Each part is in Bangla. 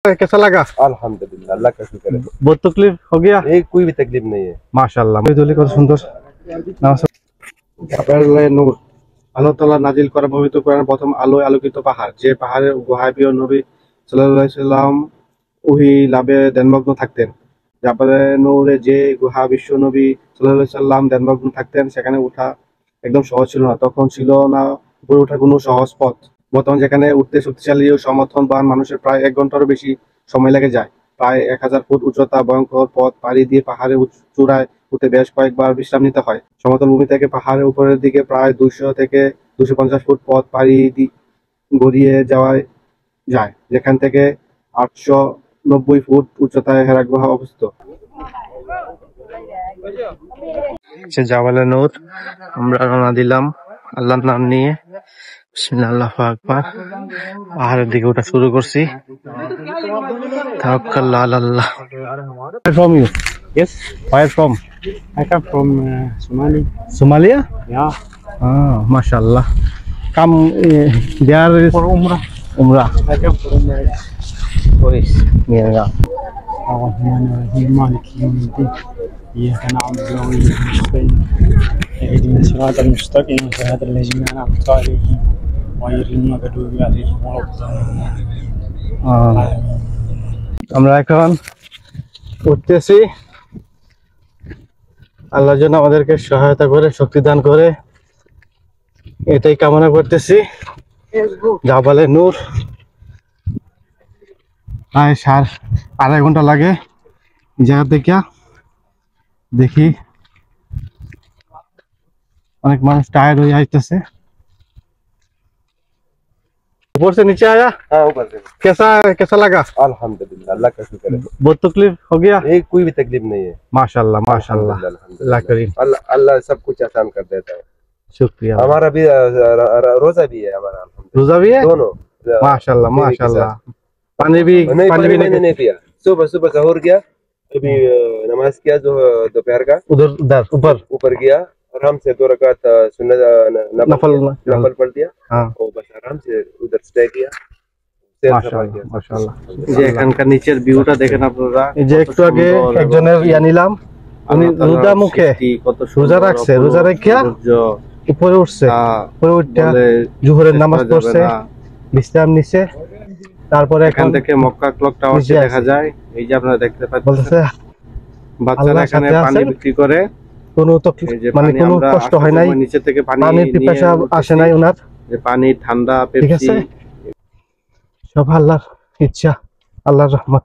कैसा लगा? अल्हम्दुलिल्लाह, अल्लाह का शुक्र है। बहुत तकलीफ हो गया? एक कोई भी तकलीफ नहीं है माशाल्लाह। কত সুন্দর নূর আল্লাহ তাআলা নাজিল করা পবিত্র কোরআনের প্রথম আলোয় আলোকিত পাহাড়, যে পাহাড়ের গুহায় প্রিয় নবী সাল্লাল্লাহু আলাইহি সাল্লাম ওহী লাভে ধ্যানমগ্ন থাকতেন। জাবালে নূরে যে গুহা বিশ্ব নবী সাল্লাল্লাহু আলাইহি সাল্লাম ধ্যানমগ্ন থাকতেন, সেখানে ওঠা একদম সহজ ছিল না। তখন ছিল না উপরে ওঠার কোনো সহজ পথ। বর্তমান যেখানে উঠতে শক্তিশালী ও সমর্থনবান মানুষের প্রায় 1 ঘন্টারও বেশি সময় লেগে যায়। প্রায় 1000 ফুট উচ্চতা ভয়ঙ্কর পথ পাড়ি দিয়ে পাহাড়ের চূড়ায় উঠে বেশ কয়েকবার বিশ্রাম নিতে হয়। সমতল ভূমি থেকে পাহাড়ের উপরের দিকে প্রায় 200 থেকে 250 ফুট পথ পাড়ি গড়িয়ে যাওয়া যায়, যেখান থেকে 890 ফুট উচ্চতায় হেরা গুহা অবস্থিত। জাবালে নূর আমরা রওনা দিলাম আল্লাহর নাম নিয়ে। বিসমিল্লাহ, আল্লাহু আকবার। পাহাড়ের দিকে ওঠা শুরু করছি। তাওয়াক্কাল আলাল্লাহ। Where from you? Yes. Where from? I come from Somali. Somalia? Yeah. Ah, mashallah. Come there is For Umrah. Umrah. I come from Umrah. كويس. يلا. الرحمن الرحيم مالك يوم الدين إياك نعبد وإياك نستعين اهدنا الصراط المستقيم صراط الذين أنعمت عليهم غير المغضوب عليهم ولا الضالين. আমরা এখন উঠতেছি। আল্লাহ যেন আমাদেরকে সহায়তা করে, শক্তি দান করে, এটাই কামনা করতেছি। জাবালে নূর প্রায় 2.5 ঘন্টা লাগে এই জায়গা থেকে। দেখি অনেক মানুষ টায়ার্ড হয়ে আসতেছে। ऊपर से नीचे आया? हाँ, ऊपर से। कैसा लगा? अल्हम्दुलिल्लाह, अल्लाह का शुक्र है। बहुत तकलीफ हो गया? एक कोई भी तकलीफ नहीं है। माशाल्लाह माशाल्लाह, अल्लाह करीम। अल्लाह सब कुछ आसान कर देता है। शुक्रिया। हमारा भी रोजा भी है हमारा। रोजा भी है? दोनों माशाल्लाह माशाल्लाह। पानी भी नहीं पिया। सुबह सुबह सहूर किया, अभी नमाज किया जो दोपहर का, उधर ऊपर गया, आराम से 2 रकात सुन्नत नफल पढ़ दिया। हाँ, और बस आराम से उधर स्टे किया। মাশাআল্লাহ। যে এখানকার নিচের ভিউটা দেখেন আপনারা। এই যে একটু আগে একজনের নিলাম, উনি রোজা মুখে রোজা রাখছে, রোজা রেখে উপরে উঠছে, উপরে উঠে জোহরের নামাজ পড়ছে, বিশ্রাম নিছে। তারপরে এখান থেকে মক্কা ক্লক টাওয়ার দেখা যায়। এই যে আপনারা দেখতে পাচ্ছেন বাচ্চারা এখানে পানি বিক্রি করে। কোনো মানে কোনো কষ্ট হয় নাই, নিচে থেকে পানির পিপাসা আসে নাই ওনার। যে পানি ঠান্ডা ঠিক আছে, সব আল্লাহর ইচ্ছা, আল্লাহর রহমত।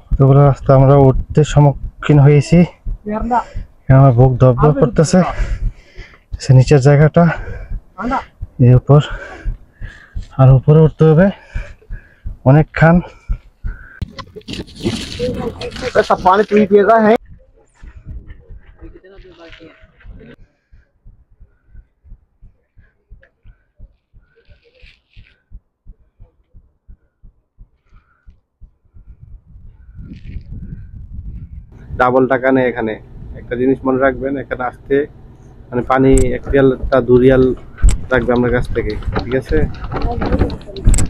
কতগুলো রাস্তা আমরা উঠতে সম্মুখীন হয়েছি। আমার বুক দপদপ করতেছে। নিচের জায়গাটা এর উপর, আর উপরে উঠতে হবে অনেকক্ষণ। पानी पी पिएगा है। ডাবল টাকা নেই এখানে। একটা জিনিস মনে রাখবেন, এখানে আসতে মানে পানি 1 রিয়ালটা 2 রিয়াল রাখবে আপনার কাছ থেকে, ঠিক আছে?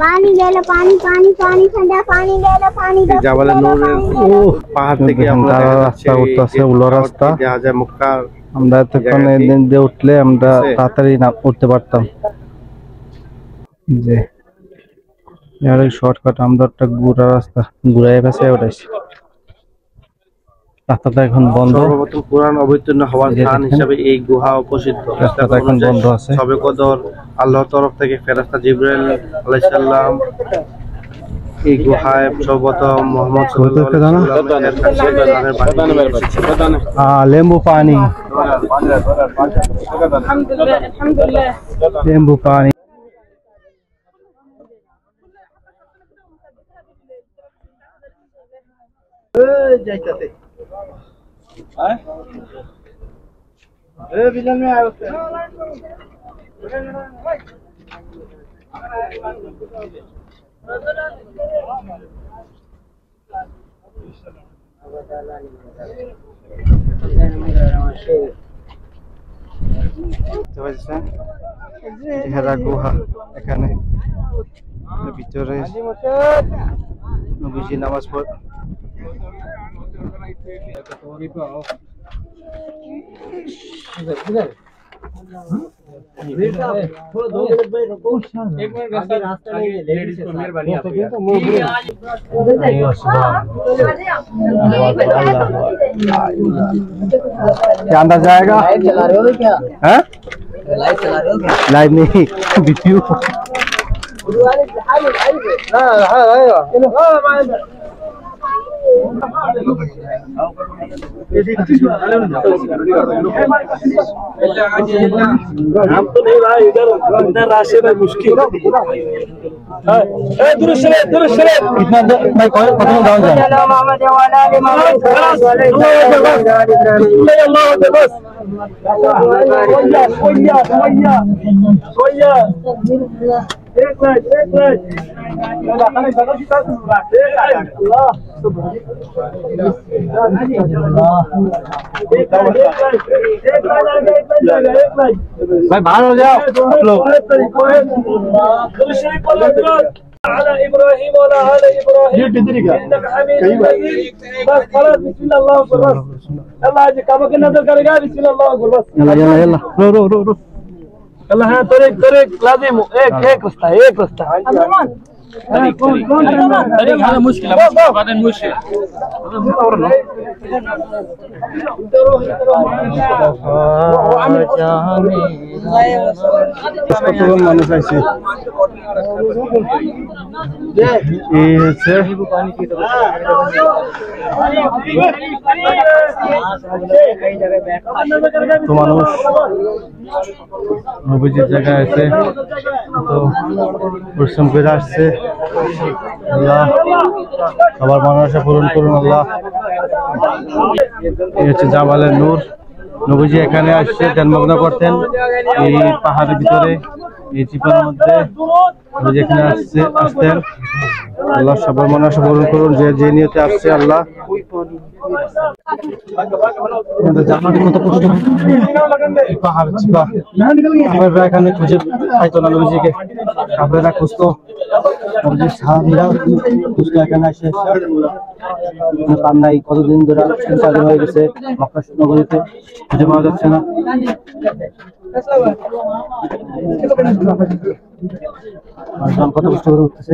पानी ले लो, पानी पानी पानी ठंडा पानी ले लो, पानी दो। জাবালে নূরের পাহাড় থেকে আমরা রাস্তা উঠতেছে, উল্টো রাস্তা। দেখা যায় মক্কা। আমরা এতক্ষণ এদিন দিয়ে উঠলে আমরা তাড়াতাড়ি না উঠতে পারতাম। যে এর শর্টকাট আমরা একটা গুড়া রাস্তা ঘুরাই ফেসে উঠেছি। রাস্তাটা এখন বন্ধ। সর্বপ্রথম কুরআন অবতীর্ণ হওয়ার স্থান হিসেবে এই গুহা প্রসিদ্ধ। রাস্তাটা এখন বন্ধ আছে। সবে কদর আল্লাহর তরফ থেকে ফেরেশতা জিবরাইল আলাইহিস সালাম এই গুহায় সর্বপ্রথম মুহাম্মদ সাল্লাল্লাহু আলাইহি ওয়াসাল্লামের লেম্বু পানি, লেম্বু পানি। बिलन में आया उससे হেরা গুহা এখানে। ভিতরে নবীজি নামাজ পড় क्या अंदर जाएगा? चला रहे हो क्या? हैं? लाइव चला रहे हो क्या? लाइव नहीं, वीडियो। हम तो नहीं भाई इधर रास्ते में मुश्किल कितना मैं कौन पता गाँव जाए भाई बाहर हो जाओ आप लोग على ابراهيم وعلى ال ابراهيم انك حميد مجيد بس خلاص بسم الله الله اكبر بس الله आज काम के नजर करेगा بسم الله الله اكبر बस يلا يلا يلا رو الله है طريق لازم एक रास्ता طريق هذا مشكله بعدين مشكله কতজন মানুষ আছে এই হচ্ছে তো মানুষ নবীজির জায়গায় আছে তো পরিশ্রম করে আসছে আল্লাহ সবার মনোবাসা পূরণ করুন আল্লাহ এই হচ্ছে জামালের নূর নবীজি এখানে আসছে জন্মগ্রহণ করতেন এই পাহাড়ের ভিতরে এই চিপার মধ্যে নবীজি এখানে আসতেন আল্লাহ সবার মনোবাসা পূরণ করুন যে নিয়তে আসছে আল্লাহ পাহাড় চিপা আমরা এখানে খুঁজে পাইতো না নবীজিকে আপনারা খুঁজতো নবীজির সাহাবীরা খুঁজতো এখানে আসে কান্নাই কতদিন ধরে 3-4 দিন হয়ে গেছে মক্কা নগরীতে খুঁজে পাওয়া যাচ্ছে না কত কষ্ট করে উঠতেছে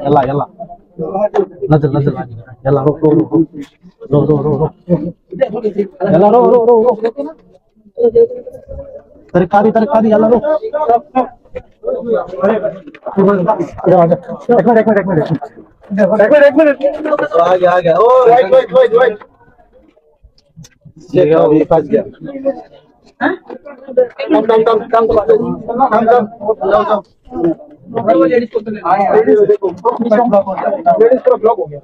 এলা नजर यला रो यला रो तरकारी यला रो एक मिनट आ गया ओ वेट ये अभी फंस गया कम लेडीज को देखो लेडीज को ब्लॉक हो गया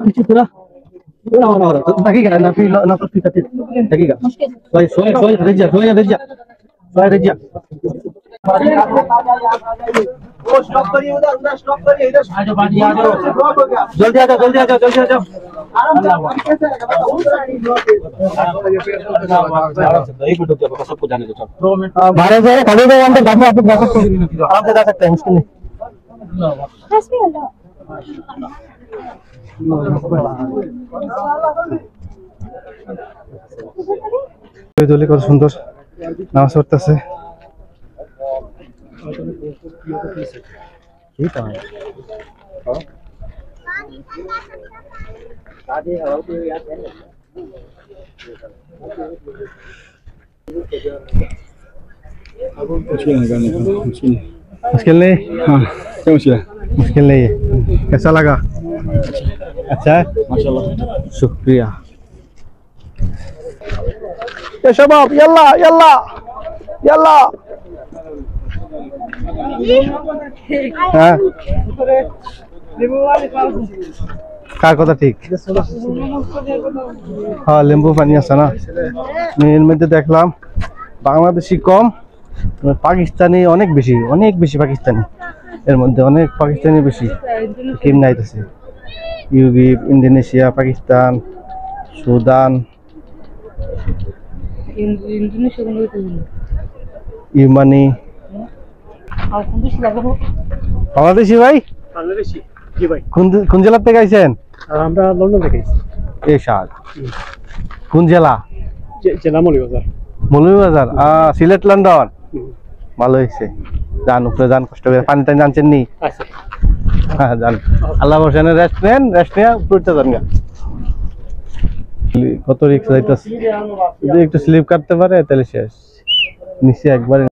पीछे पूरा हो रहा लगेगा ना फिर ना तो फिर लगेगा सोए रह जा वो स्टॉप करिए उधर स्टॉप करिए इधर ब्लॉक हो गया जल्दी आ जाओ आराम से सबको जाने दो भारत से कभी भी हम तो आप आराम से जा सकते हैं मुश्किल नहीं কত সুন্দর নামাজ পড়তেছে मुश्किल नहीं हाँ क्या मुश्किल नहीं है कैसा लगा अच्छा है माशाल्लाह शुक्रिया يا شباب يلا हाँ কার কথা ঠিক হ্যাঁ লেম্বু পানি আছে না এর মধ্যে দেখলাম বাংলাদেশি কম পাকিস্তানি অনেক বেশি পাকিস্তানি এর মধ্যে অনেক পাকিস্তানি বেশি কেমন আইতেছে ইউবি ইন্দোনেশিয়া পাকিস্তান সুদান ইমানি বাংলাদেশি ভাই বাংলাদেশি জি ভাই কোন জেলা থেকে আইছেন আমরা লন্ডন থেকে এসেছি এরশাদ কোন জেলা জেলা মৌলভীবাজার মৌলভীবাজার সিলেট লন্ডন ভালো হয়েছে যান উপরে যান কষ্ট করে পানি টানি আনছেন নি আচ্ছা হ্যাঁ যান আল্লাহ বসেন রেস্ট নিয়ে উপরে যান গা কত রিক্স যাইতেছে যদি একটু স্লিপ কাটতে পারে তাহলে শেষ নিচে একবার